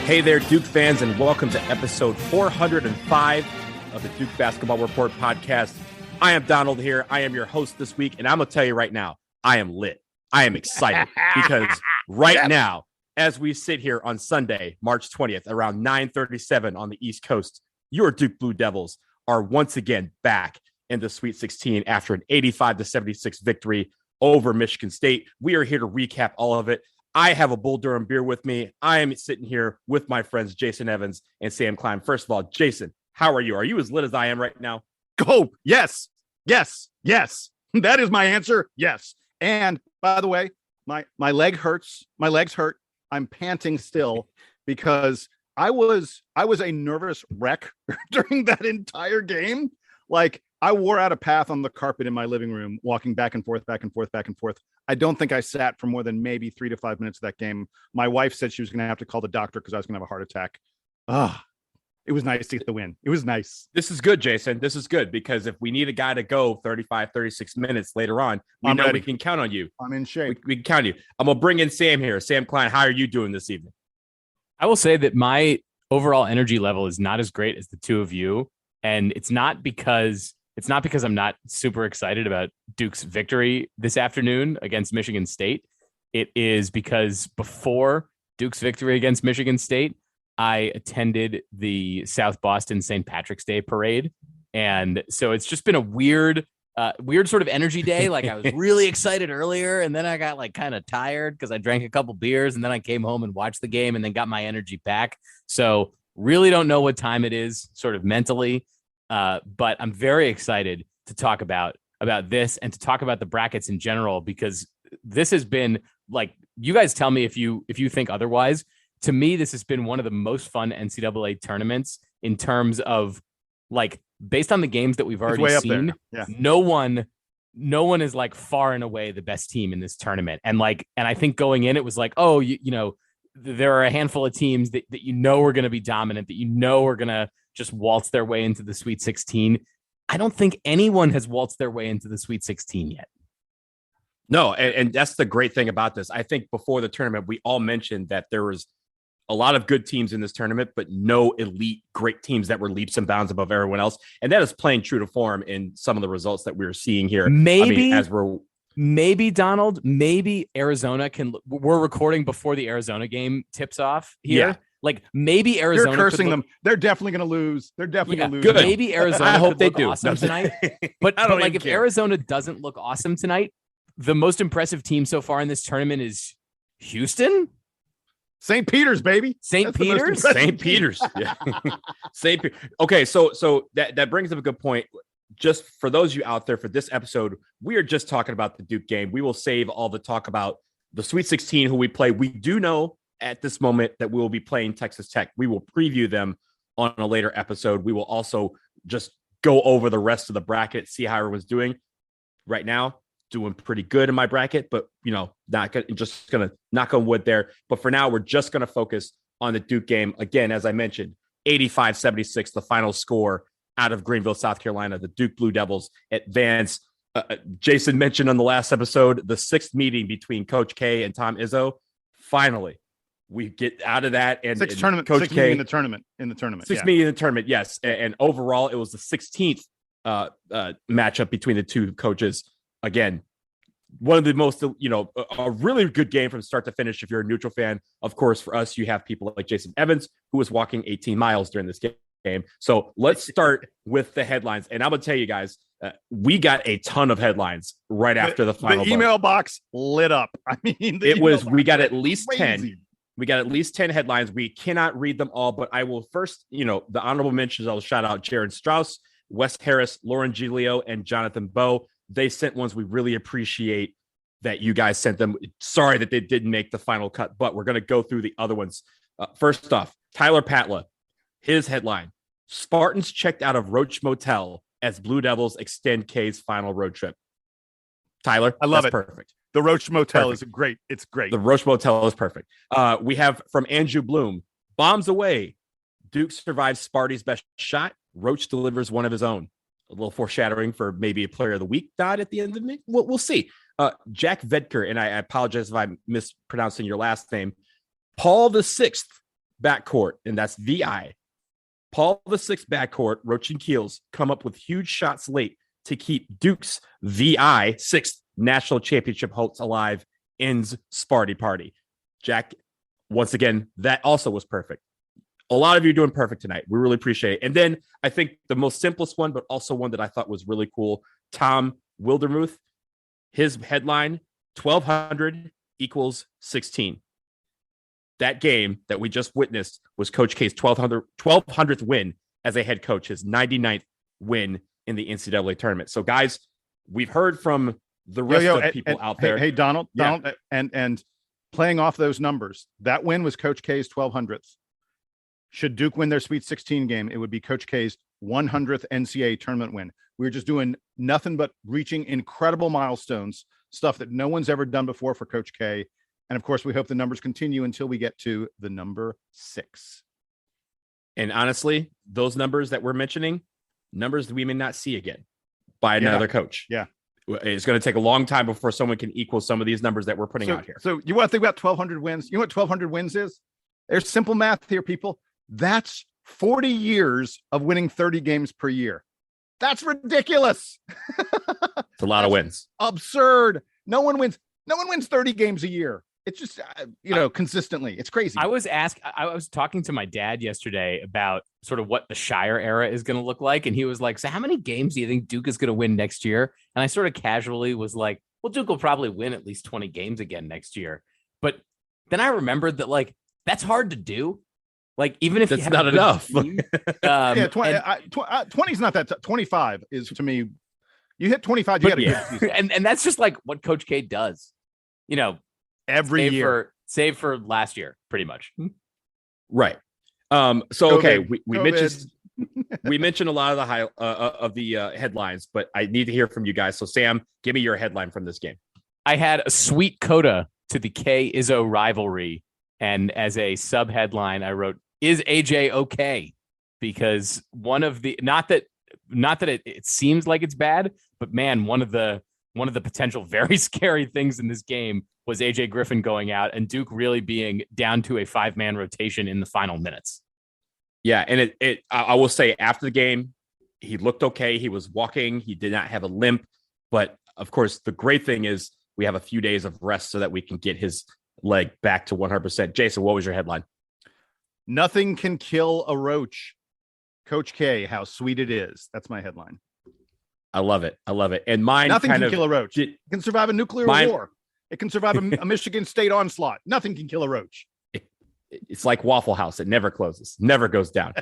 Hey there, Duke fans, and welcome to episode 405 of the Duke Basketball Report podcast. I am Donald here. I am your host this week, and I'm going to tell you right now, I am lit. I am excited because right now, as we sit here on Sunday, March 20th, around 9:37 on the East Coast, your Duke Blue Devils are once again back in the Sweet 16 after an 85-76 victory over Michigan State. We are here to recap all of it. I have a Bull Durham beer with me. I am sitting here with my friends Jason Evans and Sam Klein. First of all, Jason, how are you? Are you as lit as I am right now? Oh, yes. That is my answer. Yes. And by the way, my leg hurts. My legs hurt. I'm panting still because I was a nervous wreck during that entire game. Like, I wore out a path on the carpet in my living room, walking back and forth. I don't think I sat for more than maybe 3 to 5 minutes of that game. My wife said she was going to have to call the doctor because I was going to have a heart attack. It was nice to get the win. It was nice. This is good, Jason. This is good because if we need a guy to go 35, 36 minutes later on, we know we can count on you. I'm in shape. We can count on you. I'm going to bring in Sam here. Sam Klein, how are you doing this evening? I will say that my overall energy level is not as great as the two of you. And it's not because I'm not super excited about Duke's victory this afternoon against Michigan State. It is because before Duke's victory against Michigan State, I attended the South Boston St. Patrick's Day parade. And so it's just been a weird sort of energy day. Like, I was really excited earlier, and then I got like kind of tired because I drank a couple beers, and then I came home and watched the game and then got my energy back. So really don't know what time it is sort of mentally. But I'm very excited to talk about this and to talk about the brackets in general, because this has been, like, you guys tell me if you think otherwise. To me, this has been one of the most fun NCAA tournaments in terms of, like, based on the games that we've already seen. Yeah. No one is like far and away the best team in this tournament. And I think going in, it was like, oh, you know, there are a handful of teams that you know are going to be dominant, that you know are going to just waltz their way into the Sweet 16. I don't think anyone has waltzed their way into the Sweet 16 yet. No, and that's the great thing about this. I think before the tournament, we all mentioned that there was a lot of good teams in this tournament, but no elite great teams that were leaps and bounds above everyone else. And that is playing true to form in some of the results that we're seeing here. Maybe Donald, maybe Arizona we're recording before the Arizona game tips off here. Yeah. Like, maybe Arizona. You're cursing them. They're definitely going to lose. Going to lose. Good. Maybe Arizona. I hope they do awesome tonight. But like, if Arizona doesn't look awesome tonight, the most impressive team so far in this tournament is Houston. St. Peter's, baby. St. Peter's. Yeah. St. Peter. Okay, so that brings up a good point. Just for those of you out there, for this episode, we are just talking about the Duke game. We will save all the talk about the Sweet 16, who we play. We do know at this moment that we will be playing Texas Tech. We will preview them on a later episode. We will also just go over the rest of the bracket, see how everyone's doing. Right now, doing pretty good in my bracket, but, you know, just gonna knock on wood there. But for now, we're just gonna focus on the Duke game. Again, as I mentioned, 85-76, the final score out of Greenville, South Carolina. The Duke Blue Devils advance. Jason mentioned on the last episode, the 6th meeting between Coach K and Tom Izzo. Finally, we get out of that. And Coach K meeting in the tournament. Sixth meeting in the tournament, yes. And overall, it was the 16th matchup between the two coaches. Again, one of the most, you know, a really good game from start to finish. If you're a neutral fan, of course, for us, you have people like Jason Evans, who was walking 18 miles during this game. So let's start with the headlines. And I'm going to tell you guys, we got a ton of headlines right after the final. The email box lit up. I mean, we got at least 10. We got at least 10 headlines. We cannot read them all, but I will first, you know, the honorable mentions, I'll shout out Jaron Strauss, Wes Harris, Lauren Giglio, and Jonathan Bowe. They sent ones. We really appreciate that you guys sent them. Sorry that they didn't make the final cut, but we're going to go through the other ones. First off, Tyler Patla, his headline: Spartans checked out of Roach Motel as Blue Devils extend K's final road trip. Tyler, I love it. Perfect. The Roach Motel is great. It's great. The Roach Motel is perfect. We have from Andrew Bloom: bombs away. Duke survives Sparty's best shot. Roach delivers one of his own. A little foreshadowing for maybe a player of the week nod at the end of it. We'll see. Jack Vedker, and I apologize if I'm mispronouncing your last name. Paul VI backcourt, and that's VI. Paul the sixth backcourt, Roach and Keels come up with huge shots late to keep Duke's VI sixth national championship hopes alive. Ends Sparty party. Jack, once again, that also was perfect. A lot of you are doing perfect tonight. We really appreciate it. And then I think the most simplest one, but also one that I thought was really cool, Tom Wildermuth, his headline, 1,200 equals 16. That game that we just witnessed was Coach K's 1,200th win as a head coach, his 99th win in the NCAA tournament. So, guys, we've heard from the rest of people out there. Hey, Donald, and playing off those numbers, that win was Coach K's 1,200th. Should Duke win their Sweet 16 game, it would be Coach K's 100th NCAA tournament win. We were just doing nothing but reaching incredible milestones, stuff that no one's ever done before for Coach K. And of course, we hope the numbers continue until we get to the number 6. And honestly, those numbers that we're mentioning, numbers that we may not see again by another coach. Yeah. It's going to take a long time before someone can equal some of these numbers that we're putting out here. So you want to think about 1,200 wins? You know what 1,200 wins is? There's simple math here, people. That's 40 years of winning 30 games per year. That's ridiculous. It's a lot of wins. Absurd. No one wins 30 games a year. It's just, consistently. It's crazy. I was talking to my dad yesterday about sort of what the Shire era is going to look like. And he was like, so how many games do you think Duke is going to win next year? And I sort of casually was like, well, Duke will probably win at least 20 games again next year. But then I remembered that, like, that's hard to do. Like, even if that's not enough. Team, 20 is not that. 25 is, to me, you hit 25, you got a good season. And that's just like what Coach K does, every year, save for last year, pretty much. Right. So okay, we mentioned a lot of the headlines, but I need to hear from you guys. So Sam, give me your headline from this game. I had a sweet coda to the K Izzo rivalry, and as a sub headline, I wrote, "Is AJ okay?" Because one of the not that it seems like it's bad, but man, one of the potential very scary things in this game was AJ Griffin going out and Duke really being down to a 5-man rotation in the final minutes. Yeah, and I will say, after the game, he looked okay. He was walking. He did not have a limp. But of course, the great thing is we have a few days of rest so that we can get his leg back to 100%. Jason, what was your headline? Nothing can kill a roach. Coach K, how sweet it is. That's my headline. I love it. And mine, nothing can kill a roach. It can survive a nuclear war. It can survive a Michigan State onslaught. Nothing can kill a roach. It's like Waffle House. It never closes, never goes down.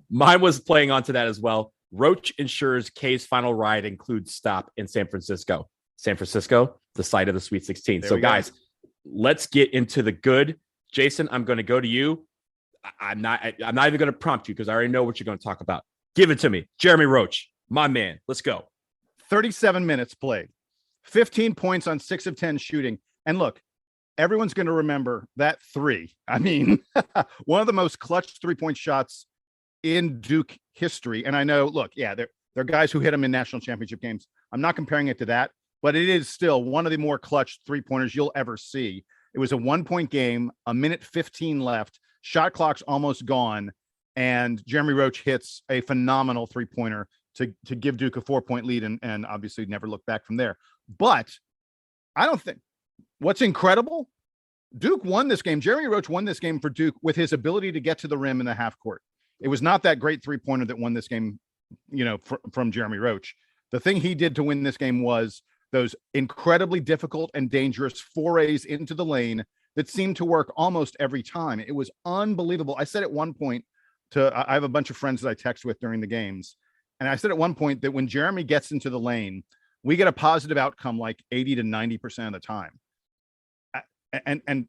Mine was playing onto that as well. Roach ensures K's final ride includes stop in San Francisco. San Francisco, the site of the Sweet 16. So guys, let's get into the good. Jason, I'm going to go to you. I'm not even going to prompt you because I already know what you're going to talk about. Give it to me. Jeremy Roach, my man. Let's go. 37 minutes played. 15 points on 6 of 10 shooting. And look, everyone's going to remember that 3. I mean, one of the most clutch 3-point shots in Duke history. And I know, look, yeah, there are guys who hit them in national championship games. I'm not comparing it to that, but it is still one of the more clutch 3-pointers you'll ever see. It was a 1-point game, a minute 15 left, shot clock's almost gone, and Jeremy Roach hits a phenomenal 3-pointer to give Duke a 4-point lead and obviously never look back from there. But I don't think what's incredible, Duke won this game. Jeremy Roach won this game for Duke with his ability to get to the rim in the half court. It was not that great 3-pointer that won this game, from Jeremy Roach. The thing he did to win this game was those incredibly difficult and dangerous forays into the lane that seemed to work almost every time. It was unbelievable. I said at one point I have a bunch of friends that I text with during the games. And I said at one point that when Jeremy gets into the lane, we get a positive outcome like 80 to 90% of the time. And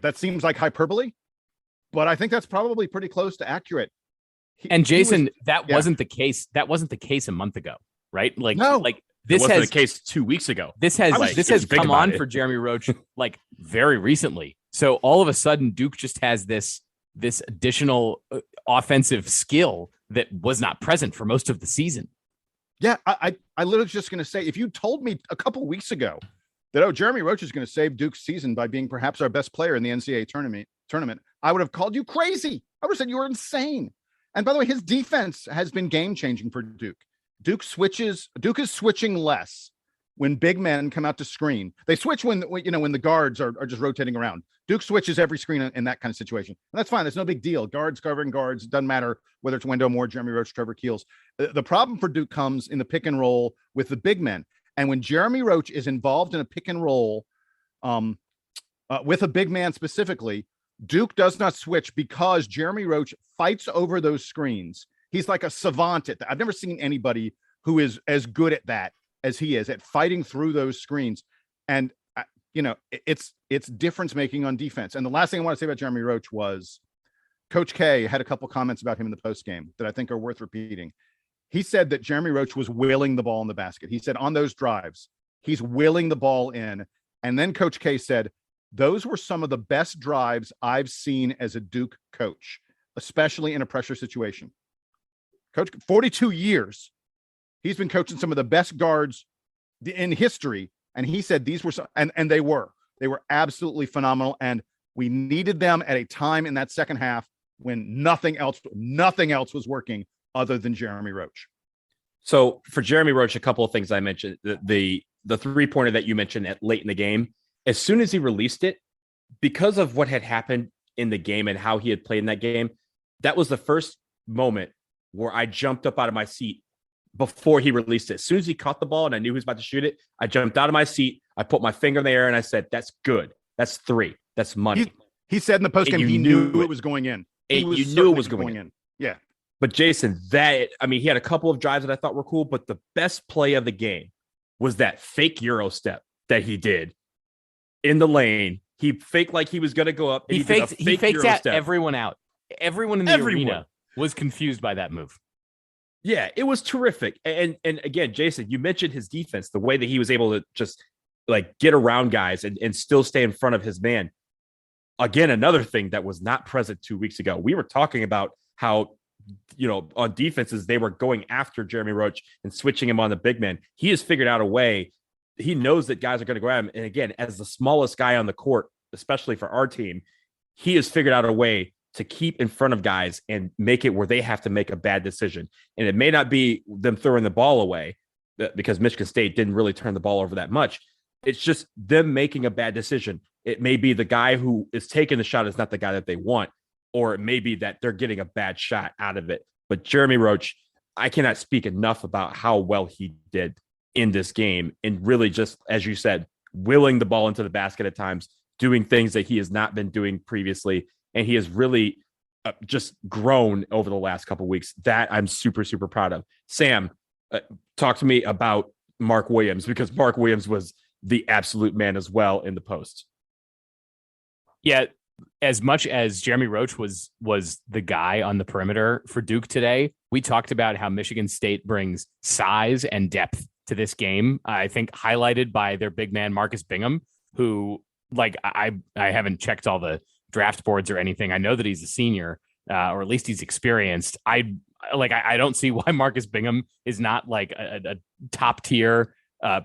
that seems like hyperbole, but I think that's probably pretty close to accurate. And Jason, that wasn't the case. That wasn't the case a month ago, right? Like, no. This wasn't the case 2 weeks ago. This has come on for Jeremy Roach like very recently. So all of a sudden, Duke just has this additional offensive skill that was not present for most of the season. Yeah, I literally was just going to say, if you told me a couple weeks ago that Jeremy Roach is going to save Duke's season by being perhaps our best player in the NCAA tournament, I would have called you crazy. I would have said you were insane. And by the way, his defense has been game changing for Duke. Duke is switching less when big men come out to screen. They switch when the guards are just rotating around. Duke switches every screen in that kind of situation. And that's fine. That's no big deal. Guards covering guards. It doesn't matter whether it's Wendell Moore, Jeremy Roach, Trevor Keels. The problem for Duke comes in the pick and roll with the big men. And when Jeremy Roach is involved in a pick and roll with a big man specifically, Duke does not switch because Jeremy Roach fights over those screens. He's like a savant at that. I've never seen anybody who is as good at that as he is at fighting through those screens. And, it's difference making on defense. And the last thing I want to say about Jeremy Roach was Coach K had a couple comments about him in the post game that I think are worth repeating. He said that Jeremy Roach was willing the ball in the basket. He said on those drives, he's willing the ball in. And then Coach K said, those were some of the best drives I've seen as a Duke coach, especially in a pressure situation. Coach, 42 years. He's been coaching some of the best guards in history. And he said these were and they were absolutely phenomenal. And we needed them at a time in that second half when nothing else was working other than Jeremy Roach. So for Jeremy Roach, a couple of things I mentioned, the 3-pointer that you mentioned at late in the game, as soon as he released it, because of what had happened in the game and how he had played in that game, that was the first moment where I jumped up out of my seat before he released it. As soon as he caught the ball and I knew he was about to shoot it, I jumped out of my seat. I put my finger in the air and I said, that's good. That's 3. That's money. He said in the postgame he knew it was going in. You knew it was going in. Yeah. But Jason, he had a couple of drives that I thought were cool, but the best play of the game was that fake Euro step that he did in the lane. He faked like he was going to go up. He faked out everyone out. Everyone in the arena was confused by that move. Yeah, it was terrific. And again, Jason, you mentioned his defense, the way that he was able to just like get around guys and still stay in front of his man. Again, another thing that was not present 2 weeks ago. We were talking about how, on defenses, they were going after Jeremy Roach and switching him on the big man. He has figured out a way. He knows that guys are going to grab him. And again, as the smallest guy on the court, especially for our team, he has figured out a way to keep in front of guys and make it where they have to make a bad decision. And it may not be them throwing the ball away because Michigan State didn't really turn the ball over that much. It's just them making a bad decision. It may be the guy who is taking the shot is not the guy that they want, or it may be that they're getting a bad shot out of it. But Jeremy Roach, I cannot speak enough about how well he did in this game. And really just, as you said, willing the ball into the basket at times, doing things that he has not been doing previously. And he has really just grown over the last couple of weeks. That I'm super, super proud of. Sam, talk to me about Mark Williams, because Mark Williams was the absolute man as well in the post. Yeah, as much as Jeremy Roach was the guy on the perimeter for Duke today, we talked about how Michigan State brings size and depth to this game. I think highlighted by their big man, Marcus Bingham, who, like, I haven't checked all the draft boards or anything. I know that he's a senior, or at least he's experienced. I don't see why Marcus Bingham is not like a top tier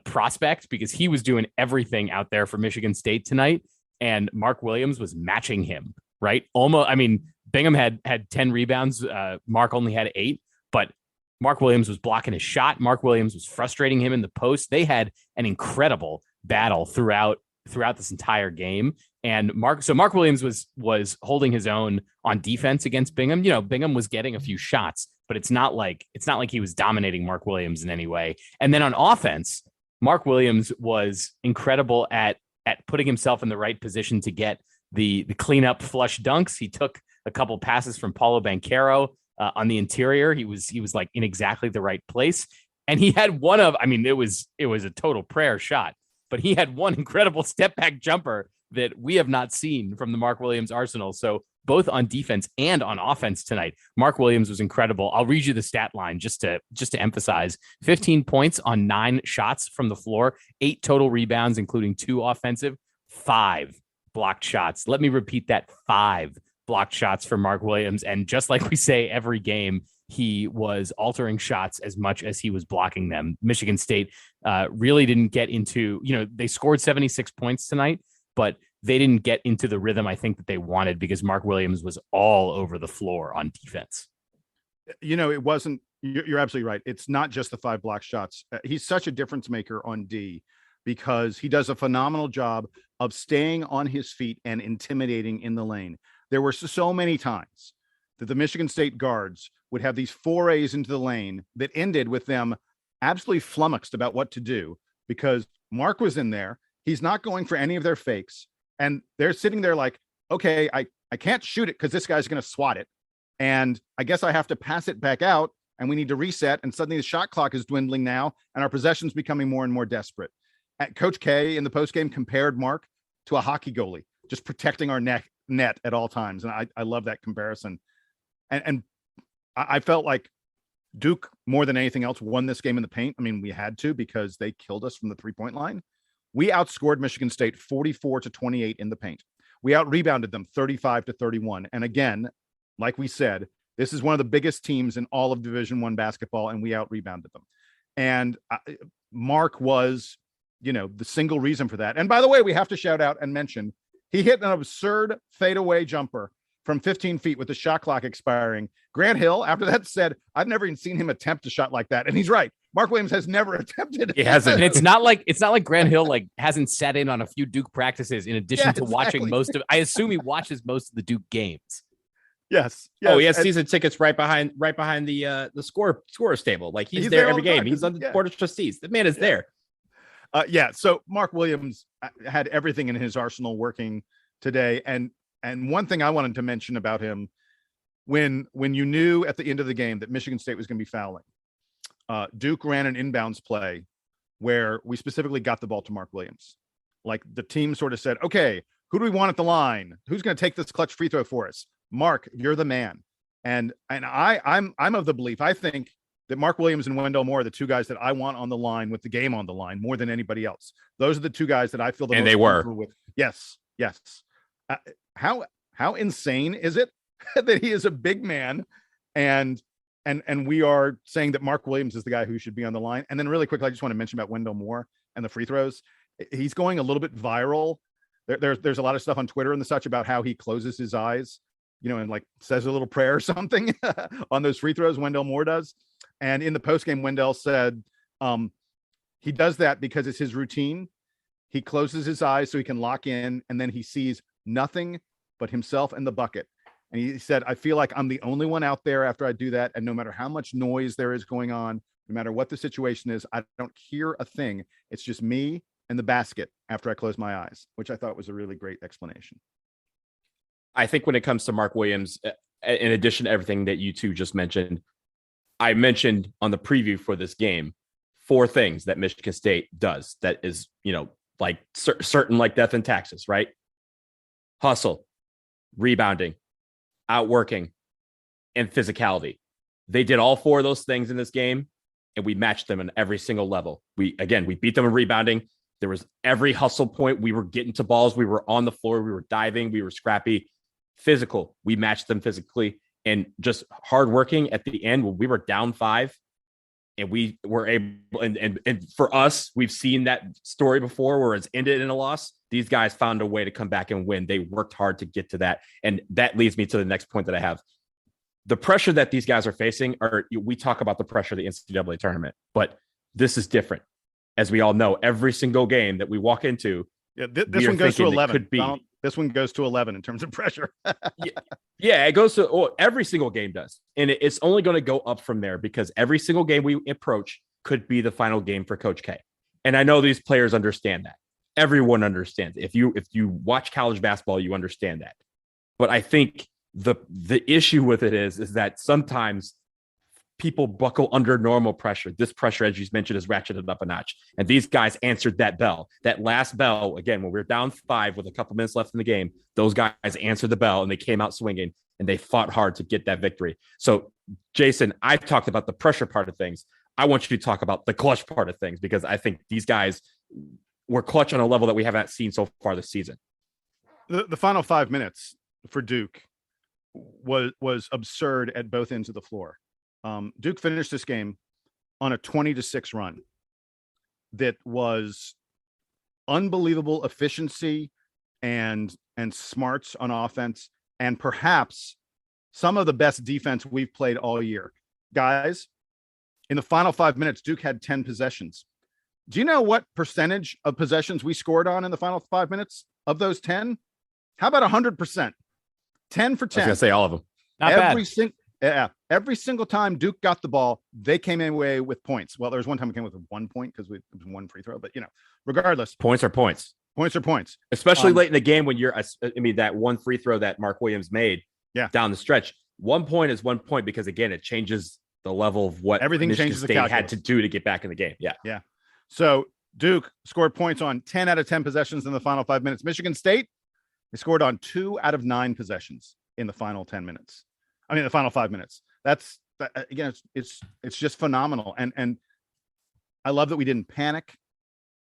prospect, because he was doing everything out there for Michigan State tonight. And Mark Williams was matching him, right? Bingham had 10 rebounds. Mark only had 8, but Mark Williams was blocking his shot. Mark Williams was frustrating him in the post. They had an incredible battle throughout this entire game. And Mark Williams was holding his own on defense against Bingham. Bingham was getting a few shots, but it's not like he was dominating Mark Williams in any way. And then on offense, Mark Williams was incredible at putting himself in the right position to get the cleanup flush dunks. He took a couple passes from Paulo Banchero on the interior. He was like in exactly the right place. And he had it was a total prayer shot, but he had one incredible step back jumper that we have not seen from the Mark Williams arsenal. So both on defense and on offense tonight, Mark Williams was incredible. I'll read you the stat line just to emphasize: 15 points on 9 shots from the floor, 8 total rebounds, including 2 offensive, 5 blocked shots. Let me repeat that: 5 blocked shots for Mark Williams. And just like we say every game, he was altering shots as much as he was blocking them. Michigan State really didn't get into, they scored 76 points tonight, but they didn't get into the rhythm I think that they wanted because Mark Williams was all over the floor on defense. It wasn't, you're absolutely right. It's not just the 5 block shots. He's such a difference maker on D because he does a phenomenal job of staying on his feet and intimidating in the lane. There were so many times that the Michigan State guards would have these forays into the lane that ended with them absolutely flummoxed about what to do because Mark was in there. He's not going for any of their fakes. And they're sitting there like, okay, I can't shoot it because this guy's going to swat it. And I guess I have to pass it back out and we need to reset. And suddenly the shot clock is dwindling now and our possession's becoming more and more desperate. Coach K in the postgame compared Mark to a hockey goalie, just protecting our net at all times. And I love that comparison. And I felt like Duke, more than anything else, won this game in the paint. I mean, we had to because they killed us from the 3-point line. We outscored Michigan State 44-28 in the paint. We out-rebounded them 35-31. And again, like we said, this is one of the biggest teams in all of Division I basketball, and we out-rebounded them. And Mark was, the single reason for that. And by the way, we have to shout out and mention, he hit an absurd fadeaway jumper from 15 feet with the shot clock expiring. Grant Hill, after that, said, I've never even seen him attempt a shot like that. And he's right. Mark Williams has never attempted it. He hasn't. And it's not like Grant Hill hasn't sat in on a few Duke practices in addition to watching most of. I assume he watches most of the Duke games. Yes. Oh, he has season tickets right behind the scorer's table. Like he's there every game. He's on the board of trustees. The man is there. So Mark Williams had everything in his arsenal working today. And one thing I wanted to mention about him, when you knew at the end of the game that Michigan State was going to be fouling, Duke ran an inbounds play where we specifically got the ball to Mark Williams. Like the team sort of said, okay, who do we want at the line? Who's going to take this clutch free throw for us? Mark, you're the man. And I'm of the belief, I think that Mark Williams and Wendell Moore are the two guys that I want on the line with the game on the line more than anybody else. Those are the two guys that I feel the most comfortable with. Yes. How insane is it that he is a big man and we are saying that Mark Williams is the guy who should be on the line? And then really quickly, I just want to mention about Wendell Moore and the free throws. He's going a little bit viral. There's a lot of stuff on Twitter and such about how he closes his eyes, and like says a little prayer or something on those free throws. Wendell Moore does. And in the postgame, Wendell said he does that because it's his routine. He closes his eyes so he can lock in, and then he sees nothing but himself and the bucket. And he said, I feel like I'm the only one out there after I do that. And no matter how much noise there is going on, no matter what the situation is, I don't hear a thing. It's just me and the basket after I close my eyes, which I thought was a really great explanation. I think when it comes to Mark Williams, in addition to everything that you two just mentioned, I mentioned on the preview for this game, 4 things that Michigan State does that is, like certain like death and taxes, right? Hustle, rebounding, outworking, and physicality. They did all 4 of those things in this game, and we matched them on every single level. We beat them in rebounding. There was every hustle point. We were getting to balls. We were on the floor. We were diving. We were scrappy. Physical. We matched them physically. And just hardworking at the end when we were down 5 and we were able, and for us, we've seen that story before where it's ended in a loss. These guys found a way to come back and win. They worked hard to get to that. And that leads me to the next point that I have. The pressure that these guys are facing we talk about the pressure of the NCAA tournament, but this is different. As we all know, every single game that we walk into, this one goes to 11. This one goes to 11 in terms of pressure. It goes to every single game does. And it's only going to go up from there because every single game we approach could be the final game for Coach K. And I know these players understand that. Everyone understands. If you watch college basketball, you understand that. But I think the issue with it is that sometimes people buckle under normal pressure. This pressure, as you mentioned, is ratcheted up a notch. And these guys answered that bell. That last bell, again, when we were down 5 with a couple minutes left in the game, those guys answered the bell and they came out swinging and they fought hard to get that victory. So, Jason, I've talked about the pressure part of things. I want you to talk about the clutch part of things because I think these guys were clutch on a level that we haven't seen so far this season. The final 5 minutes for Duke was absurd at both ends of the floor. Duke finished this game on a 20-6 run that was unbelievable efficiency and smarts on offense, and perhaps some of the best defense we've played all year. Guys, in the final 5 minutes, Duke had 10 possessions. Do you know what percentage of possessions we scored on in the final 5 minutes of those 10? How about 100%? 10 for 10. I was going to say all of them. Not bad. Every single time Duke got the ball, they came away with points. Well, there was one time we came with 1 point because it was one free throw, but regardless, Points are points. Points are points. Especially late in the game when that one free throw that Mark Williams made down the stretch. 1 point is 1 point because, again, it changes the level of what everything Michigan changes State the had to do to get back in the game. Yeah. Yeah. So Duke scored points on 10 out of 10 possessions in the final 5 minutes. Michigan State, they scored on 2 out of 9 possessions in the final 10 minutes. I mean, the final 5 minutes. Again, it's just phenomenal. And I love that we didn't panic.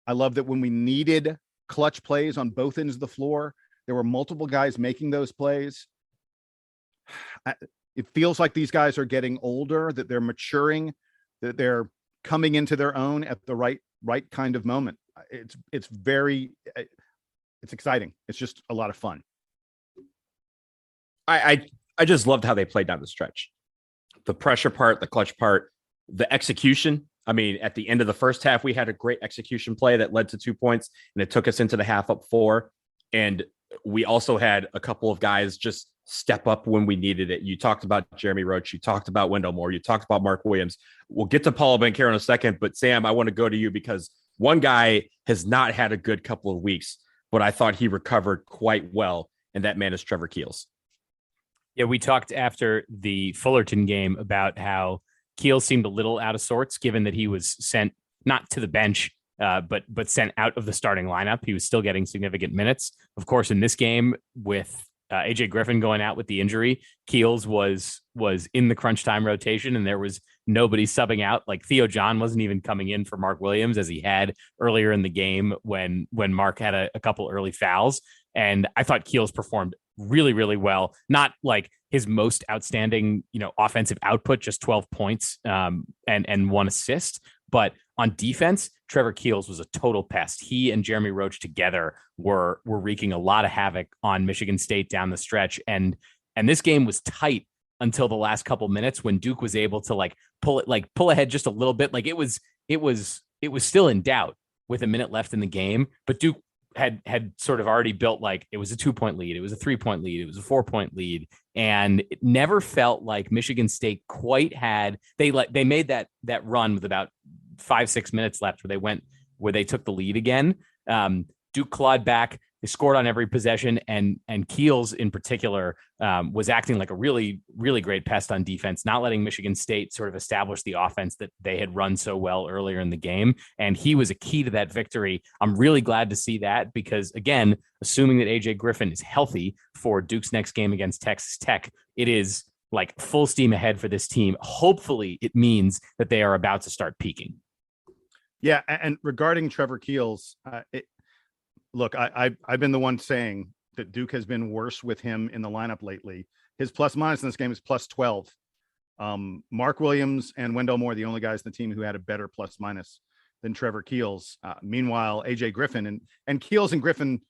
I love that when we needed clutch plays on both ends of the floor, there were multiple guys making those plays. It feels like these guys are getting older, that they're maturing, that they're coming into their own at the right kind of moment. It's exciting. It's just a lot of fun. I just loved how they played down the stretch. The pressure part, the clutch part, the execution. I mean, at the end of the first half, we had a great execution play that led to 2 points, and it took us into the half up 4. And we also had a couple of guys just step up when we needed it. You talked about Jeremy Roach. You talked about Wendell Moore. You talked about Mark Williams. We'll get to Paulo Banchero in a second, but Sam, I want to go to you because one guy has not had a good couple of weeks, but I thought he recovered quite well, and that man is Trevor Keels. Yeah, we talked after the Fullerton game about how Keels seemed a little out of sorts, given that he was sent not to the bench, but sent out of the starting lineup. He was still getting significant minutes. Of course, in this game with AJ Griffin going out with the injury, Keels was in the crunch time rotation, and there was nobody subbing out. Like Theo John wasn't even coming in for Mark Williams as he had earlier in the game when Mark had a couple early fouls. And I thought Keels performed really, really well. Not like his most outstanding, offensive output, just 12 points and 1 assist. But on defense, Trevor Keels was a total pest. He and Jeremy Roach together were wreaking a lot of havoc on Michigan State down the stretch. And this game was tight until the last couple minutes when Duke was able to pull ahead just a little bit. Like it was still in doubt with a minute left in the game, but Duke had sort of already built, like, it was a 2-point lead, it was a 3-point lead, it was a 4-point lead, and it never felt like Michigan State quite had. They made that run with about 5-6 minutes left where they took the lead again. Duke clawed back. They scored on every possession, and Keels in particular was acting like a really, really great pest on defense, not letting Michigan State sort of establish the offense that they had run so well earlier in the game. And he was a key to that victory. I'm really glad to see that because, again, assuming that AJ Griffin is healthy for Duke's next game against Texas Tech, it is like full steam ahead for this team. Hopefully it means that they are about to start peaking. Yeah. And regarding Trevor Keels, look, I've been the one saying that Duke has been worse with him in the lineup lately. His plus minus in this game is plus 12. Mark Williams and Wendell Moore, the only guys in the team who had a better plus minus than Trevor Keels. Meanwhile, AJ Griffin and Keels and Griffin,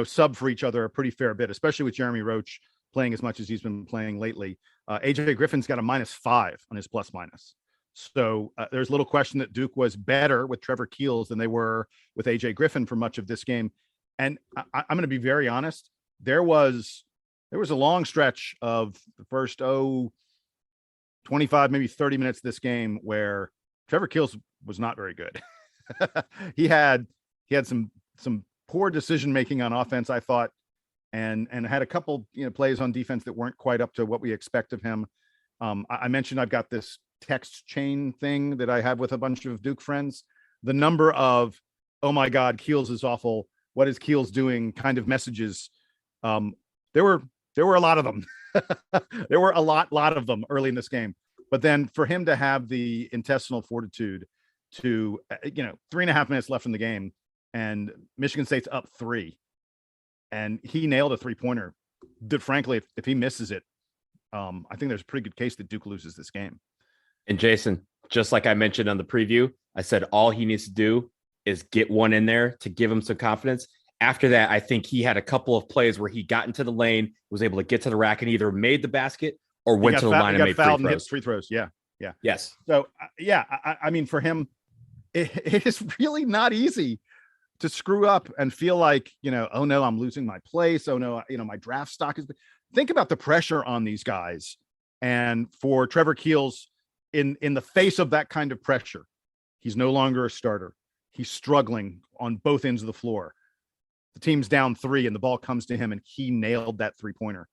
sub for each other a pretty fair bit, especially with Jeremy Roach playing as much as he's been playing lately. AJ Griffin's got a -5 on his plus minus. So there's little question that Duke was better with Trevor Keels than they were with AJ Griffin for much of this game. And I'm going to be very honest. There was a long stretch of the first 25, maybe 30 minutes of this game where Trevor Keels was not very good. he had some poor decision making on offense, I thought, and had a couple plays on defense that weren't quite up to what we expect of him. I mentioned I've got this text chain thing that I have with a bunch of Duke friends. The number of, oh my God, Keels is awful, what is Keels doing kind of messages. There were a lot of them. There were a lot of them early in this game. But then for him to have the intestinal fortitude to, 3.5 minutes left in the game and Michigan State's up 3 and he nailed a 3-pointer that frankly, if he misses it, I think there's a pretty good case that Duke loses this game. And Jason, just like I mentioned on the preview, I said all he needs to do is get one in there to give him some confidence. After that, I think he had a couple of plays where he got into the lane, was able to get to the rack, and either made the basket or went to the line and made free throws. Yeah. Yes. So I mean, for him, it is really not easy to screw up and feel like, oh no, I'm losing my place. Oh no, my draft stock is. Think about the pressure on these guys, and for Trevor Keels, in the face of that kind of pressure, he's no longer a starter. He's struggling on both ends of the floor. The team's down 3 and the ball comes to him and he nailed that 3-pointer.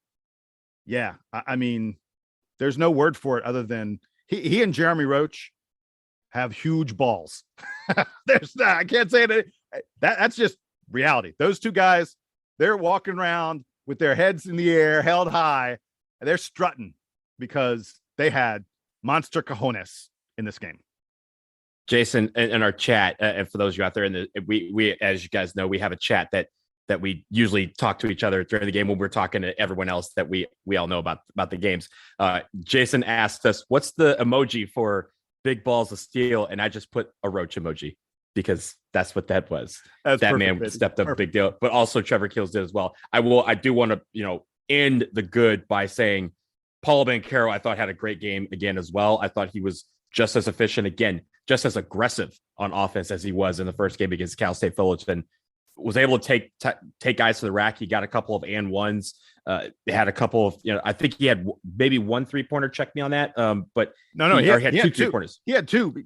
Yeah. I mean, there's no word for it other than he and Jeremy Roach have huge balls. I can't say it. That's just reality. Those two guys, they're walking around with their heads in the air, held high, and they're strutting because they had monster cojones in this game. Jason, in our chat, and for those of you out there, we as you guys know, we have a chat that we usually talk to each other during the game when we're talking to everyone else that we all know about the games. Jason asked us, "What's the emoji for big balls of steel?" And I just put a roach emoji because that's what that was. That perfect, man stepped up, big deal. But also Trevor Keels did as well. I do want to end the good by saying Paulo Banchero, I thought, had a great game again as well. I thought he was just as efficient again, just as aggressive on offense as he was in the first game against Cal State Fullerton. Was able to take guys to the rack. He got a couple of and ones. They had a couple of, I think he had maybe 1 3-pointer. Check me on that. But no, he had 2 3-pointers. He had 2,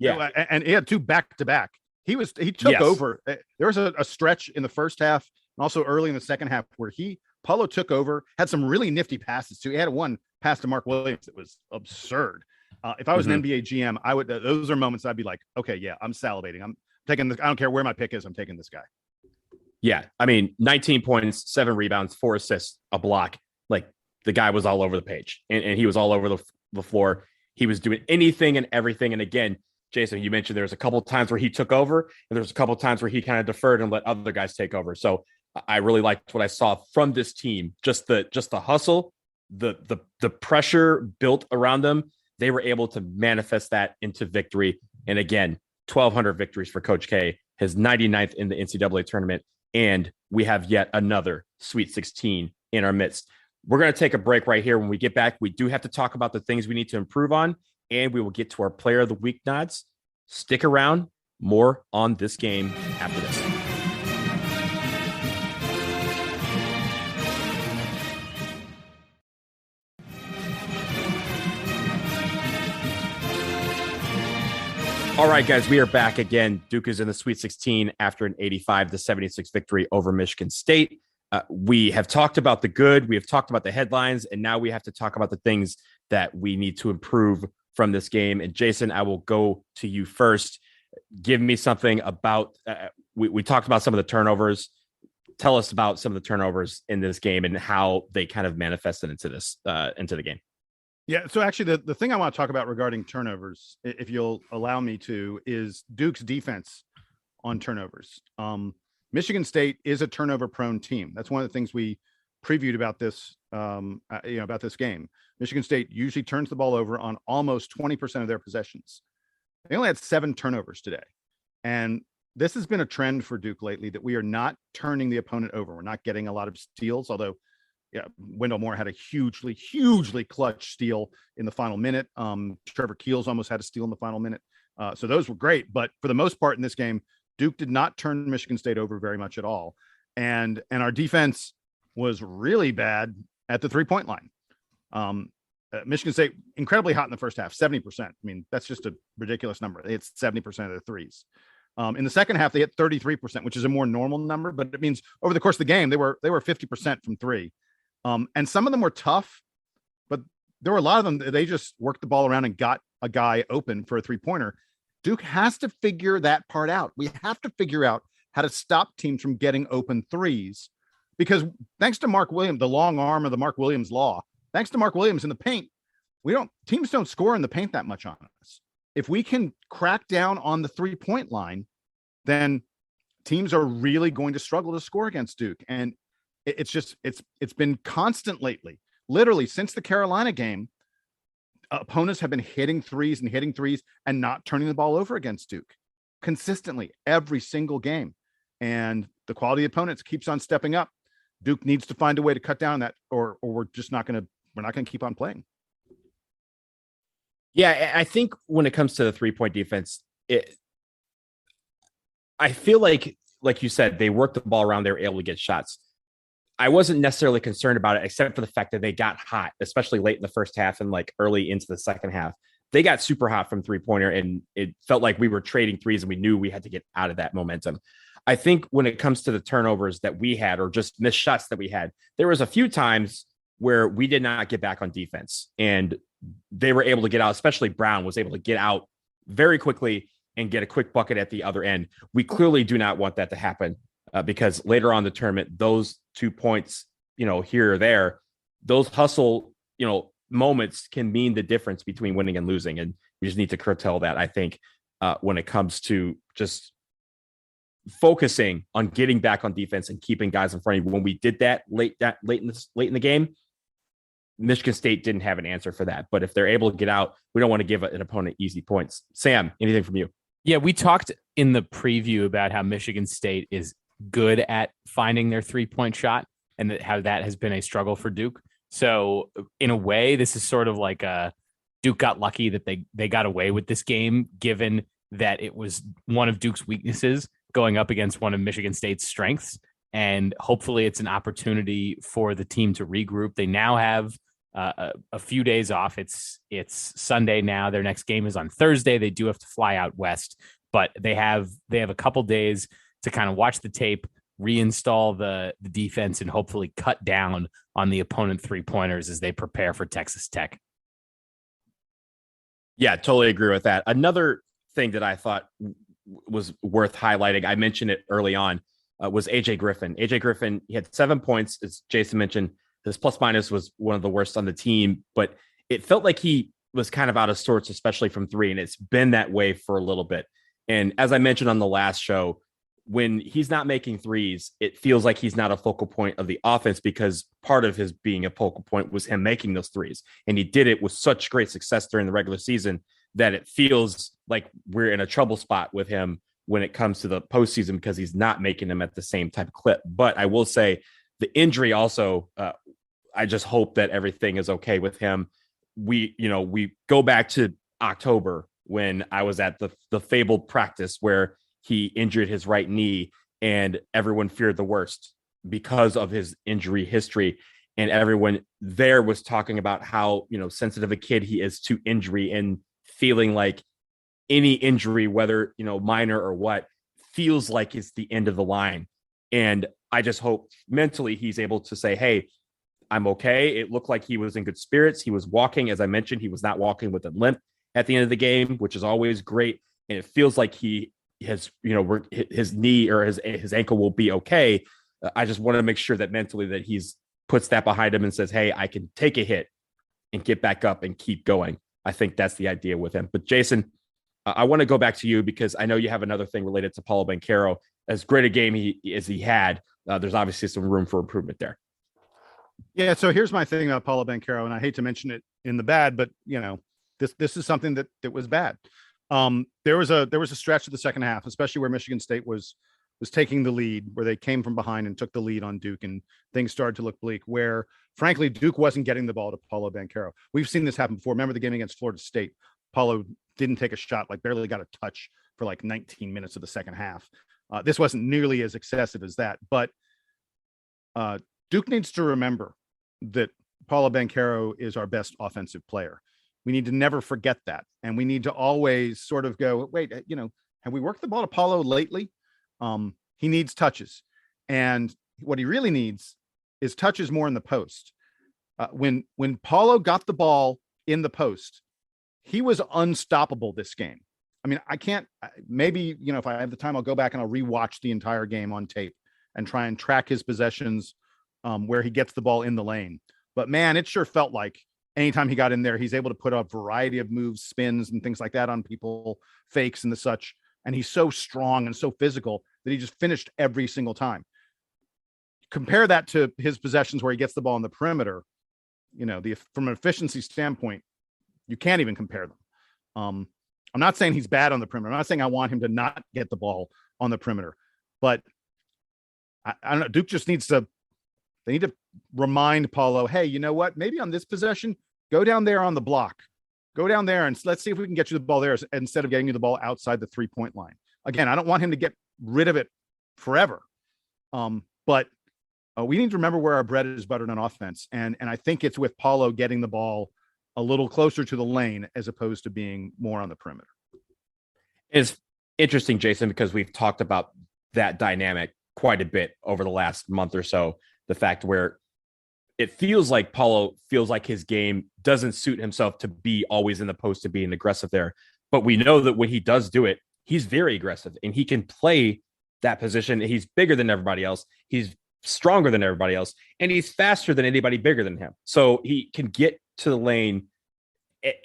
and he had 2 back to back. He took over. There was a stretch in the first half and also early in the second half where Paulo took over, had some really nifty passes too. He had one pass to Mark Williams that was absurd. If I was an NBA GM, I would. Those are moments I'd be like, okay, yeah, I'm salivating. I'm taking this. I don't care where my pick is. I'm taking this guy. Yeah, I mean, 19 points, 7 rebounds, 4 assists, a block. Like, the guy was all over the page, and he was all over the floor. He was doing anything and everything. And again, Jason, you mentioned there was a couple of times where he took over, and there was a couple of times where he kind of deferred and let other guys take over. So I really liked what I saw from this team. Just the hustle, the pressure built around them. They were able to manifest that into victory. And again, 1,200 victories for Coach K, his 99th in the NCAA tournament. And we have yet another Sweet 16 in our midst. We're going to take a break right here. When we get back, we do have to talk about the things we need to improve on, and we will get to our Player of the Week nods. Stick around. More on this game after this. All right, guys, we are back again. Duke is in the Sweet 16 after an 85-76 victory over Michigan State. We have talked about the good. We have talked about the headlines, and now we have to talk about the things that we need to improve from this game. And Jason, I will go to you first. Give me something about, we talked about some of the turnovers. Tell us about some of the turnovers in this game and how they kind of manifested into the game. Yeah. So actually the thing I want to talk about regarding turnovers, if you'll allow me to, is Duke's defense on turnovers. Michigan State is a turnover prone team. That's one of the things we previewed about this, about this game. Michigan State usually turns the ball over on almost 20% of their possessions. They only had 7 turnovers today. And this has been a trend for Duke lately, that we are not turning the opponent over. We're not getting a lot of steals, although Wendell Moore had a hugely clutch steal in the final minute. Trevor Keels almost had a steal in the final minute. So those were great. But for the most part in this game, Duke did not turn Michigan State over very much at all. And our defense was really bad at the 3-point line. Michigan State incredibly hot in the first half, 70%. I mean, that's just a ridiculous number. They hit 70% of the threes. In the second half, they hit 33%, which is a more normal number, but it means over the course of the game, they were 50% from 3. And some of them were tough, but there were a lot of them, they just worked the ball around and got a guy open for a 3-pointer. Duke has to figure that part out. We have to figure out how to stop teams from getting open threes, because thanks to Mark Williams, the long arm of the Mark Williams law, thanks to Mark Williams in the paint, teams don't score in the paint that much on us. If we can crack down on the 3-point line, then teams are really going to struggle to score against Duke. And it's been constant lately. Literally since the Carolina game, opponents have been hitting threes and not turning the ball over against Duke consistently every single game. and the quality of opponents keeps on stepping up. Duke needs to find a way to cut down that, or we're just not going to keep on playing. Yeah, I think when it comes to the 3-point defense, I feel like you said, they worked the ball around. They were able to get shots. I wasn't necessarily concerned about it, except for the fact that they got hot, especially late in the first half and like early into the second half. They got super hot from 3-pointer, and it felt like we were trading threes and we knew we had to get out of that momentum. I think when it comes to the turnovers that we had, or just missed shots that we had, there was a few times where we did not get back on defense, and they were able to get out, especially Brown was able to get out very quickly and get a quick bucket at the other end. We clearly do not want that to happen because later on in the tournament, those 2 points, here or there, those hustle, moments can mean the difference between winning and losing. And we just need to curtail that, I think, when it comes to just focusing on getting back on defense and keeping guys in front of you. When we did that late in the game, Michigan State didn't have an answer for that. But if they're able to get out, we don't want to give an opponent easy points. Sam, anything from you? Yeah, we talked in the preview about how Michigan State is good at finding their 3-point shot and how that has been a struggle for Duke. So in a way, this is sort of like Duke got lucky that they got away with this game, given that it was one of Duke's weaknesses going up against one of Michigan State's strengths. And hopefully it's an opportunity for the team to regroup. They now have a few days off. It's Sunday now. Their next game is on Thursday. They do have to fly out west, but they have a couple days to kind of watch the tape, reinstall the defense, and hopefully cut down on the opponent 3-pointers as they prepare for Texas Tech. Yeah, totally agree with that. Another thing that I thought was worth highlighting, I mentioned it early on, was AJ Griffin. AJ Griffin, he had 7 points, as Jason mentioned. His plus minus was one of the worst on the team, but it felt like he was kind of out of sorts, especially from 3, and it's been that way for a little bit. And as I mentioned on the last show, when he's not making threes, it feels like he's not a focal point of the offense, because part of his being a focal point was him making those threes. And he did it with such great success during the regular season that it feels like we're in a trouble spot with him when it comes to the postseason, because he's not making them at the same type of clip. But I will say the injury also, I just hope that everything is okay with him. We go back to October when I was at the fabled practice where he injured his right knee and everyone feared the worst because of his injury history. And everyone there was talking about how, sensitive a kid he is to injury, and feeling like any injury, whether, minor or what, feels like it's the end of the line. And I just hope mentally he's able to say, hey, I'm okay. It looked like he was in good spirits. He was walking, as I mentioned, he was not walking with a limp at the end of the game, which is always great. And it feels like he has, his knee or his ankle will be okay. I just want to make sure that mentally that he's puts that behind him and says, hey, I can take a hit and get back up and keep going. I think that's the idea with him. But Jason, I want to go back to you, because I know you have another thing related to Paulo Banchero. As great a game as he had, there's obviously some room for improvement there. Yeah. So here's my thing about Paulo Banchero, and I hate to mention it in the bad, but this is something that was bad. There was a stretch of the second half, especially where Michigan State was taking the lead, where they came from behind and took the lead on Duke, and things started to look bleak, where frankly Duke wasn't getting the ball to Paulo Banchero. We've seen this happen before. Remember the game against Florida State? Paulo didn't take a shot, like barely got a touch for like 19 minutes of the second half. This wasn't nearly as excessive as that, but Duke needs to remember that Paulo Banchero is our best offensive player. We need to never forget that. And we need to always sort of go, wait, have we worked the ball to Paulo lately? He needs touches. And what he really needs is touches more in the post. When Paulo got the ball in the post, he was unstoppable this game. I mean, I can't, maybe, if I have the time, I'll go back and I'll rewatch the entire game on tape and try and track his possessions where he gets the ball in the lane. But man, it sure felt like anytime he got in there, he's able to put a variety of moves, spins, and things like that on people, fakes and the such. And he's so strong and so physical that he just finished every single time. Compare that to his possessions where he gets the ball on the perimeter. From an efficiency standpoint, you can't even compare them. I'm not saying he's bad on the perimeter. I'm not saying I want him to not get the ball on the perimeter, but I don't know. Duke just needs to. They need to remind Paulo, hey, you know what? Maybe on this possession, go down there on the block. Go down there and let's see if we can get you the ball there instead of getting you the ball outside the 3-point line. Again, I don't want him to get rid of it forever. But we need to remember where our bread is buttered on offense. And I think it's with Paulo getting the ball a little closer to the lane as opposed to being more on the perimeter. It's interesting, Jason, because we've talked about that dynamic quite a bit over the last month or so. The fact where it feels like Paulo feels like his game doesn't suit himself to be always in the post, to being aggressive there. But we know that when he does do it, he's very aggressive and he can play that position. He's bigger than everybody else. He's stronger than everybody else. And he's faster than anybody bigger than him. So he can get to the lane,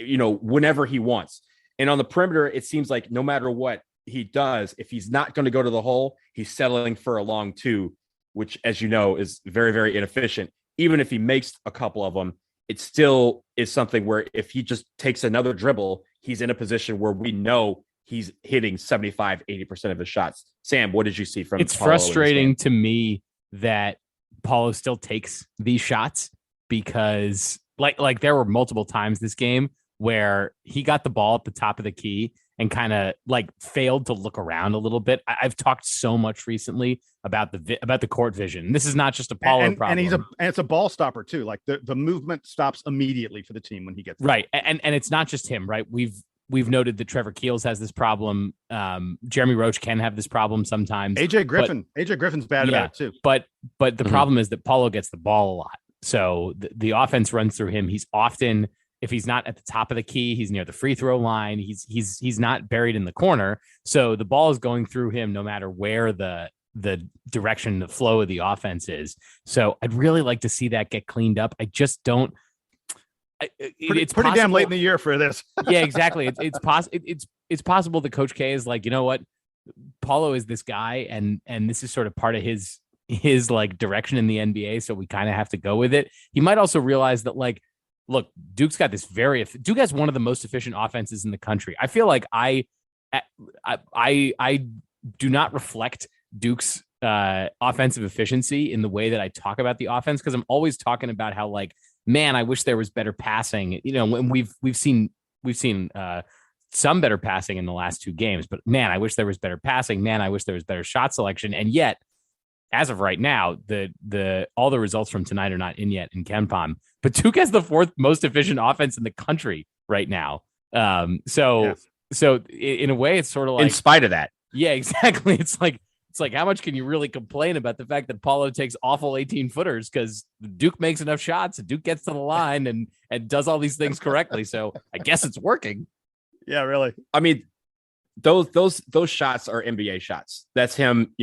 whenever he wants. And on the perimeter, it seems like no matter what he does, if he's not going to go to the hole, he's settling for a long two, which, as you know, is very, very inefficient. Even if he makes a couple of them, it still is something where if he just takes another dribble, he's in a position where we know he's hitting 75, 80% of his shots. Sam, what did you see from It's Paulo frustrating to me that Paulo still takes these shots because like there were multiple times this game where he got the ball at the top of the key and kind of like failed to look around a little bit. I've talked so much recently about the court vision. This is not just a Paulo problem. And it's a ball stopper too. Like the movement stops immediately for the team when he gets there. Right. And it's not just him, right? We've noted that Trevor Keels has this problem. Jeremy Roach can have this problem sometimes. AJ Griffin's bad about it too. But the problem is that Paulo gets the ball a lot. So the offense runs through him. He's often, if he's not at the top of the key, he's near the free throw line. He's not buried in the corner. So the ball is going through him no matter where the direction, the flow of the offense is. So I'd really like to see that get cleaned up. I just don't. It's pretty damn late in the year for this. Yeah, exactly. It's possible that Coach K is like, you know what, Paulo is this guy, and this is sort of part of his like direction in the NBA. So we kind of have to go with it. He might also realize that, like, look, Duke has one of the most efficient offenses in the country. I feel like I do not reflect Duke's offensive efficiency in the way that I talk about the offense, because I'm always talking about how, like, man, I wish there was better passing. When we've seen some better passing in the last two games, but man, I wish there was better passing. Man, I wish there was better shot selection. And yet, as of right now, all the results from tonight are not in yet in KenPom, but Duke has the fourth most efficient offense in the country right now. So in a way, it's sort of like, in spite of that. Yeah, exactly. It's like, how much can you really complain about the fact that Paulo takes awful 18-footers, because Duke makes enough shots and Duke gets to the line and does all these things correctly. So I guess it's working. Yeah, really. I mean, those shots are NBA shots. That's him,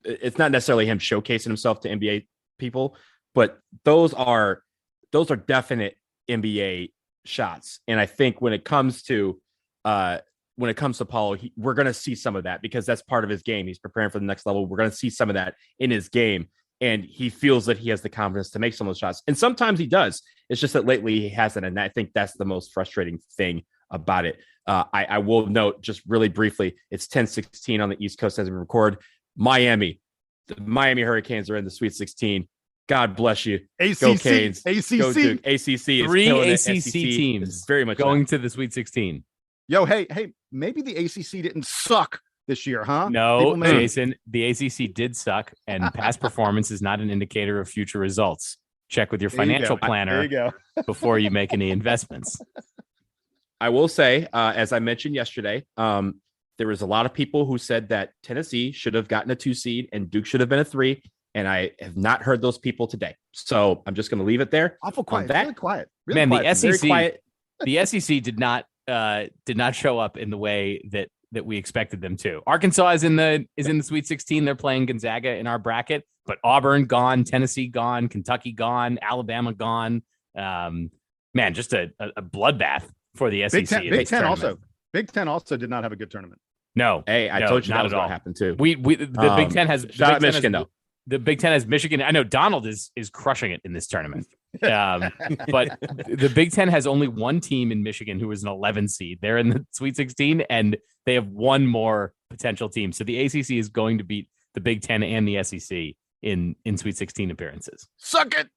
it's not necessarily him showcasing himself to NBA people, but those are definite NBA shots. And I think when it comes to Paulo, we're going to see some of that, because that's part of his game. He's preparing for the next level. We're going to see some of that in his game, and he feels that he has the confidence to make some of those shots. And sometimes he does. It's just that lately he hasn't, and I think that's the most frustrating thing about it. I will note just really briefly, it's 10-16 on the East Coast as we record. The Miami Hurricanes are in the Sweet 16. God bless you. ACC, Go Canes. ACC. Go Duke. ACC is 3 ACC ACC teams very much going to the Sweet 16. Yo, hey, maybe the ACC didn't suck this year, huh? No, Jason, the ACC did suck, and past performance is not an indicator of future results. Check with your financial planner before you make any investments. I will say, as I mentioned yesterday, there was a lot of people who said that Tennessee should have gotten a 2 seed and Duke should have been a 3. And I have not heard those people today. So I'm just going to leave it there. Awful quiet. Really quiet. Really man, quiet. The SEC did not show up in the way that we expected them to. Arkansas is in the Sweet 16. They're playing Gonzaga in our bracket, but Auburn gone, Tennessee gone, Kentucky gone, Alabama gone. Man, just a bloodbath for the SEC. Big Ten also did not have a good tournament. No. Hey, I told you that was going to happen too. The Big Ten has Michigan though. The Big Ten has Michigan. I know Donald is crushing it in this tournament. But the Big Ten has only one team in Michigan who is an 11 seed. They're in the Sweet 16, and they have one more potential team. So the ACC is going to beat the Big Ten and the SEC in Sweet 16 appearances. Suck it.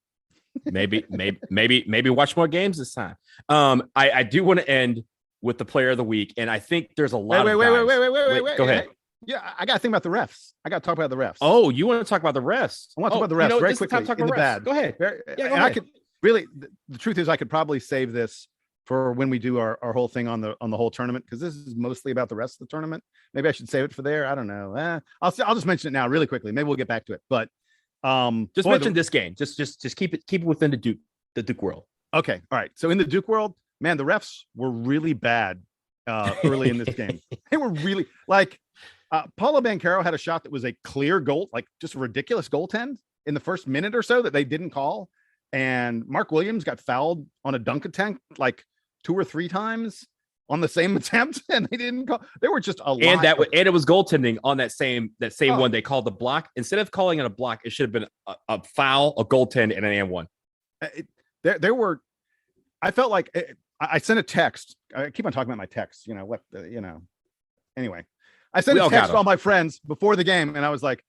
maybe watch more games this time. I do want to end with the player of the week, and I think there's a lot. Wait. Go ahead. Yeah, I got to think about the refs. I got to talk about the refs. Oh, you want to talk about the refs? I want to talk about the refs very quickly. In the bad. Go ahead. Go ahead. I could really. The truth is, I could probably save this for when we do our whole thing on the whole tournament, because this is mostly about the rest of the tournament. Maybe I should save it for there. I don't know. I'll just mention it now really quickly. Maybe we'll get back to it. But mention this game. Just keep it within the Duke world. Okay. All right. So in the Duke world, man, the refs were really bad early in this game. They were really like. Paulo Banchero had a shot that was a clear goal, like just a ridiculous goaltend in the first minute or so that they didn't call. And Mark Williams got fouled on a dunk attempt like 2 or 3 times on the same attempt, and they didn't call. There were just a lot. And it was goaltending on that same one. They called the block. Instead of calling it a block, it should have been a foul, a goaltend, and an and one. There were. I felt like I sent a text. I keep on talking about my text. Anyway. I sent a text to all my friends before the game, and I was like,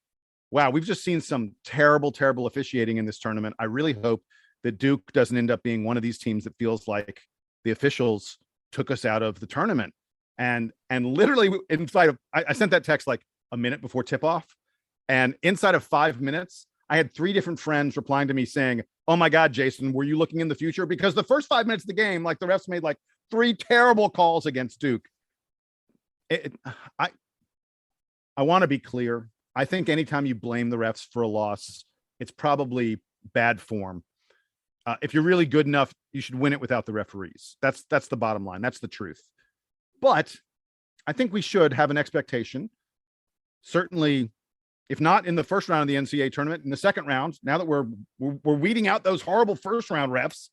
wow, we've just seen some terrible, terrible officiating in this tournament. I really hope that Duke doesn't end up being one of these teams that feels like the officials took us out of the tournament. And literally inside of, I sent that text like a minute before tip-off, and inside of 5 minutes, I had 3 different friends replying to me saying, oh my God, Jason, were you looking in the future? Because the first 5 minutes of the game, like the refs made like 3 terrible calls against Duke. I want to be clear. I think anytime you blame the refs for a loss, it's probably bad form. If you're really good enough, you should win it without the referees. That's the bottom line. That's the truth. But I think we should have an expectation. Certainly, if not in the first round of the NCAA tournament, in the second round, now that we're weeding out those horrible first round refs,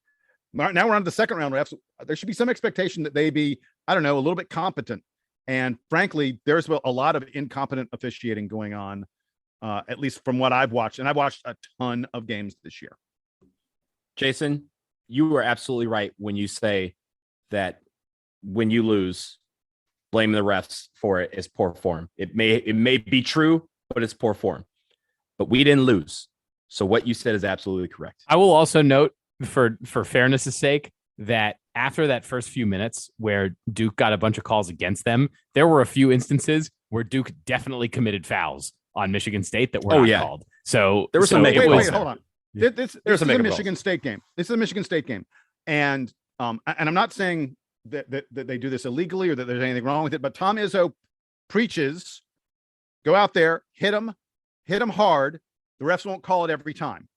now we're on to the second round refs, there should be some expectation that they be, I don't know, a little bit competent. And frankly, there's a lot of incompetent officiating going on, at least from what I've watched. And I've watched a ton of games this year. Jason, you were absolutely right when you say that when you lose, blaming the refs for it is poor form. It may be true, but it's poor form. But we didn't lose. So what you said is absolutely correct. I will also note, for fairness' sake, that after that first few minutes where Duke got a bunch of calls against them, there were a few instances where Duke definitely committed fouls on Michigan State that were not called. So there was some wait, hold on. This is a Michigan State game. This is a Michigan State game. And I'm not saying that they do this illegally or that there's anything wrong with it, but Tom Izzo preaches, go out there, hit them hard. The refs won't call it every time.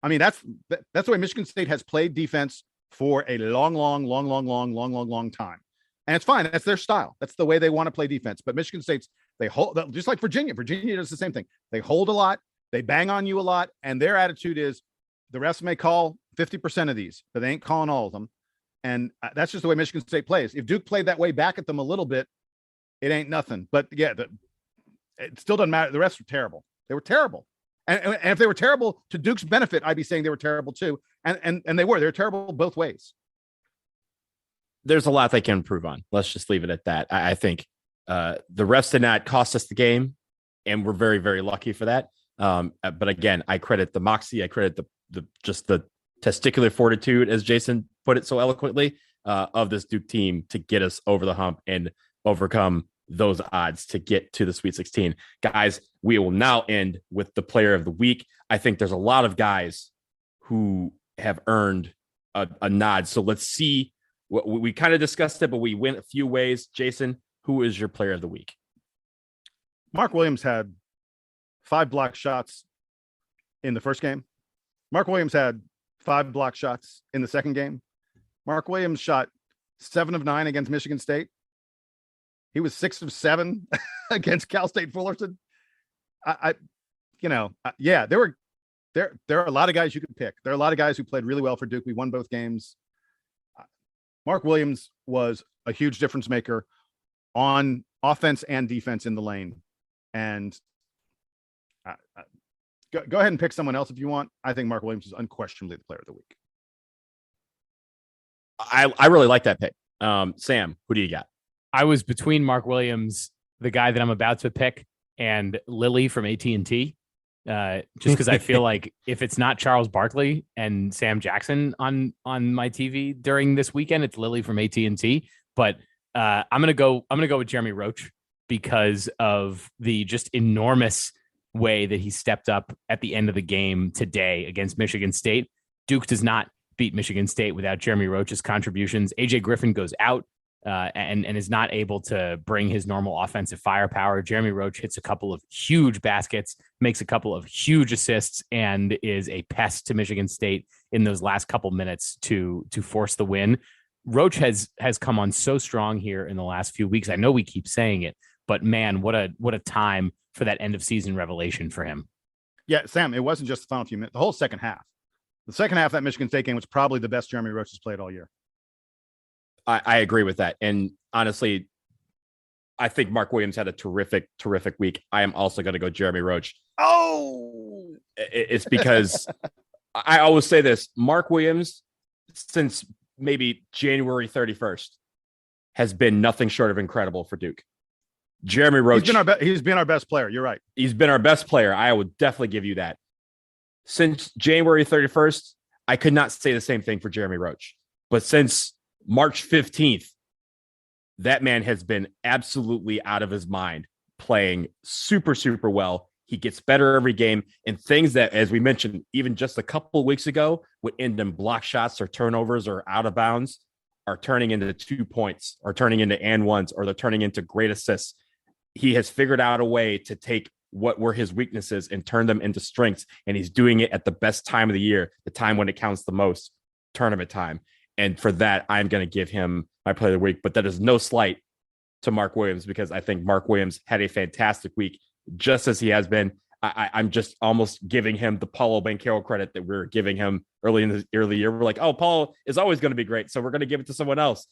I mean, that's the way Michigan State has played defense for a long time. And it's fine. That's their style. That's the way they want to play defense. But Michigan State's, they hold, just like Virginia. Virginia does the same thing. They hold a lot. They bang on you a lot. And their attitude is the refs may call 50% of these, but they ain't calling all of them. And that's just the way Michigan State plays. If Duke played that way back at them a little bit, it ain't nothing. But yeah, it still doesn't matter. The refs were terrible. They were terrible. And if they were terrible to Duke's benefit, I'd be saying they were terrible too. And they were terrible both ways. There's a lot they can improve on. Let's just leave it at that. I think the refs did not cost us the game, and we're very, very lucky for that. But again, I credit the moxie. I credit the testicular fortitude, as Jason put it so eloquently, of this Duke team to get us over the hump and overcome those odds to get to the Sweet 16. Guys, we will now end with the player of the week. I think there's a lot of guys who have earned a nod. So let's see. We kind of discussed it, but we went a few ways. Jason, who is your player of the week? Mark Williams had 5 block shots in the first game. Mark Williams had 5 block shots in the second game. Mark Williams shot 7 of 9 against Michigan State. He was 6 of 7 against Cal State Fullerton. Yeah, there are a lot of guys you could pick. There are a lot of guys who played really well for Duke. We won both games. Mark Williams was a huge difference maker on offense and defense in the lane. And go ahead and pick someone else if you want. I think Mark Williams is unquestionably the player of the week. I really like that pick. Sam, who do you got? I was between Mark Williams, the guy that I'm about to pick, and Lily from AT&T. Just because I feel like if it's not Charles Barkley and Sam Jackson on my TV during this weekend, it's Lily from AT&T. But I'm gonna go with Jeremy Roach because of the just enormous way that he stepped up at the end of the game today against Michigan State. Duke does not beat Michigan State without Jeremy Roach's contributions. AJ Griffin goes out and is not able to bring his normal offensive firepower. Jeremy Roach hits a couple of huge baskets, makes a couple of huge assists, and is a pest to Michigan State in those last couple minutes to force the win. Roach has come on so strong here in the last few weeks. I know we keep saying it, but man, what a time for that end of season revelation for him. Yeah, Sam, it wasn't just the final few minutes, the whole second half. The second half of that Michigan State game was probably the best Jeremy Roach has played all year. I agree with that. And honestly, I think Mark Williams had a terrific week. I am also going to go Jeremy Roach. Oh, it's because I always say this. Mark Williams, since maybe January 31st, has been nothing short of incredible for Duke. Jeremy Roach. He's been our best player. You're right. He's been our best player. I would definitely give you that. Since January 31st, I could not say the same thing for Jeremy Roach. But since March 15th, that man has been absolutely out of his mind, playing super, super well. He gets better every game, and things that, as we mentioned, even just a couple of weeks ago would end in block shots or turnovers or out of bounds are turning into 2 points or turning into and ones, or they're turning into great assists. He has figured out a way to take what were his weaknesses and turn them into strengths. And he's doing it at the best time of the year, the time when it counts the most, tournament time. And for that, I'm going to give him my play of the week. But that is no slight to Mark Williams, because I think Mark Williams had a fantastic week, just as he has been. I'm just almost giving him the Paulo Banchero credit that we were giving him early in the early year. We're like, oh, Paulo is always going to be great, so we're going to give it to someone else.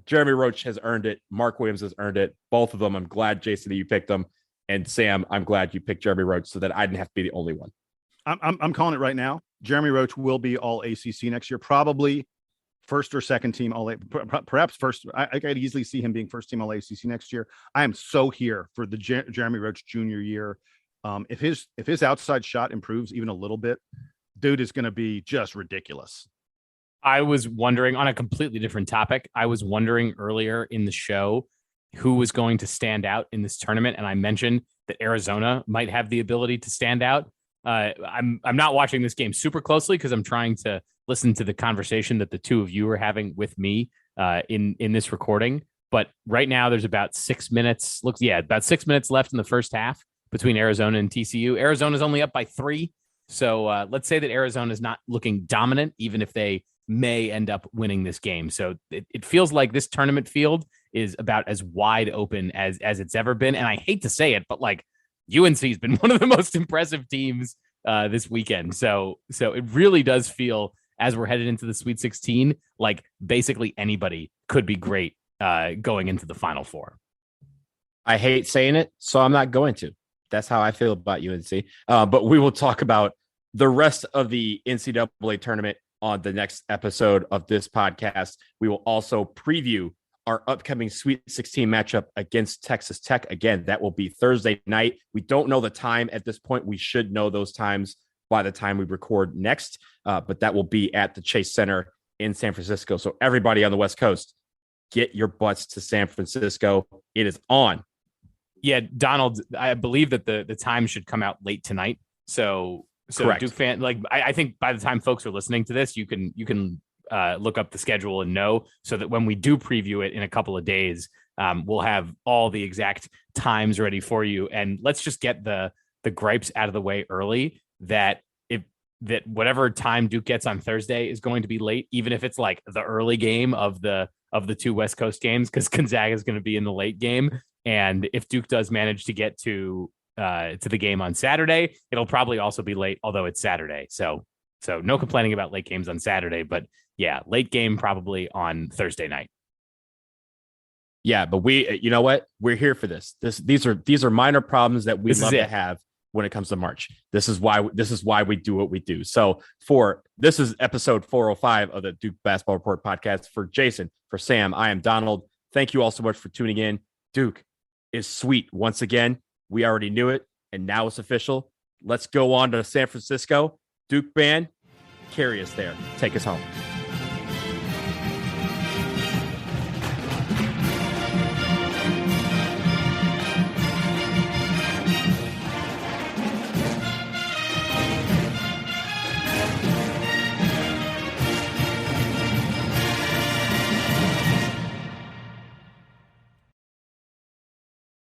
Jeremy Roach has earned it. Mark Williams has earned it. Both of them. I'm glad, Jason, that you picked them. And Sam, I'm glad you picked Jeremy Roach so that I didn't have to be the only one. I'm calling it right now. Jeremy Roach will be all ACC next year, probably first or second team all, perhaps first. I could easily see him being first team all ACC next year. I am so here for the Jeremy Roach junior year. If his outside shot improves even a little bit, dude is going to be just ridiculous. I was wondering, on a completely different topic, I was wondering earlier in the show who was going to stand out in this tournament, and I mentioned that Arizona might have the ability to stand out. I'm not watching this game super closely because I'm trying to listen to the conversation that the two of you are having with me in this recording. But right now, there's about 6 minutes. About 6 minutes left in the first half between Arizona and TCU. Arizona's only up by 3. So let's say that Arizona is not looking dominant, even if they may end up winning this game. So it feels like this tournament field is about as wide open as it's ever been. And I hate to say it, but like UNC has been one of the most impressive teams this weekend. So it really does feel, as we're headed into the Sweet 16, like basically anybody could be great going into the Final Four. I hate saying it, so I'm not going to. That's how I feel about UNC. But we will talk about the rest of the NCAA tournament on the next episode of this podcast. We will also preview our upcoming Sweet 16 matchup against Texas Tech. Again, that will be Thursday night. We don't know the time at this point. We should know those times by the time we record next, but that will be at the Chase Center in San Francisco. So everybody on the West Coast, get your butts to San Francisco. It is on. Yeah, Donald, I believe that the time should come out late tonight. So correct. Duke fan, like I think by the time folks are listening to this, you can look up the schedule and know, so that when we do preview it in a couple of days, we'll have all the exact times ready for you. And let's just get the gripes out of the way early, that whatever time Duke gets on Thursday is going to be late, even if it's like the early game of the two West Coast games, because Gonzaga is going to be in the late game. And if Duke does manage to get to the game on Saturday, it'll probably also be late, although it's Saturday. So no complaining about late games on Saturday, but yeah, late game probably on Thursday night. Yeah, but you know what? We're here for this. These are minor problems that we love to have when it comes to March. This is why we do what we do. So this is episode 405 of the Duke Basketball Report podcast. For Jason, for Sam, I am Donald. Thank you all so much for tuning in. Duke is sweet once again. We already knew it, and now it's official. Let's go on to San Francisco. Duke band, carry us there. Take us home.